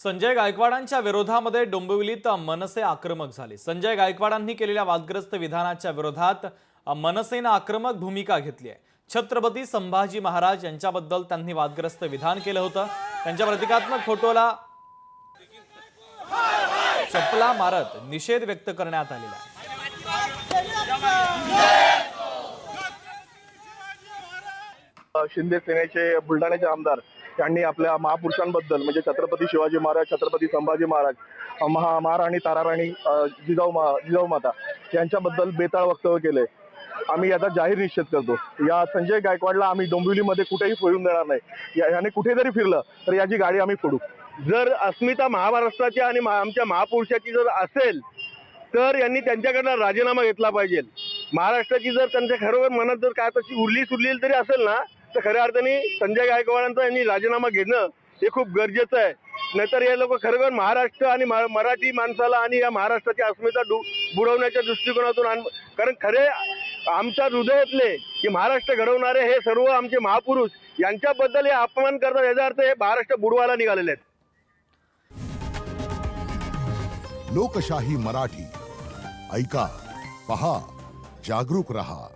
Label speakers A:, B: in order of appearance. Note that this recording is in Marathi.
A: संजय गायकवाडांच्या विरोधामध्ये डोंबिवलीत मनसे आक्रमक झाले। संजय गायकवाडांनी केलेल्या वादग्रस्त विधानाच्या विरोधात मनसेने आक्रमक भूमिका घेतली आहे। छत्रपती संभाजी महाराज यांच्याबद्दल त्यांनी वादग्रस्त विधान केलं होतं। त्यांच्या प्रतिकात्मक फोटोला चप्पला मारत निषेध व्यक्त करण्यात आलेला आहे।
B: शिंदे सेनेचे बुलढाण्याचे आमदार यांनी आपल्या महापुरुषांबद्दल म्हणजे छत्रपती शिवाजी महाराज, छत्रपती संभाजी महाराज, महाराणी ताराराणी जिजाऊ माता यांच्याबद्दल बेताळ वक्तव्य केले। आम्ही याचा जाहीर निषेध करतो। या संजय गायकवाडला आम्ही डोंबिवलीमध्ये कुठेही फिरून देणार नाही। याने कुठे जरी फिरलं तर याची गाडी आम्ही फोडू।
C: जर अस्मिता महाराष्ट्राची आणि आमच्या महापुरुषाची जर असेल तर यांनी त्यांच्याकडनं राजीनामा घेतला पाहिजे। महाराष्ट्राची जर त्यांच्या खरोखर मनात जर काय तशी उरली तरी असेल ना, तर खऱ्या अर्थाने संजय गायकवाडांचा यांनी राजीनामा घेणं हे खूप गरजेचं आहे। नाहीतर हे लोक खरोखर महाराष्ट्र आणि मराठी माणसाला आणि या महाराष्ट्राची अस्मिता बुडवण्याच्या दृष्टिकोनातून, कारण खरे आमच्या हृदयातले की महाराष्ट्र घडवणारे हे सर्व आमचे महापुरुष यांच्याबद्दल हे अपमान करतात। याचा अर्थ हे महाराष्ट्र बुडवायला निघालेले आहेत।
D: लोकशाही मराठी ऐका, पहा, जागरूक रहा।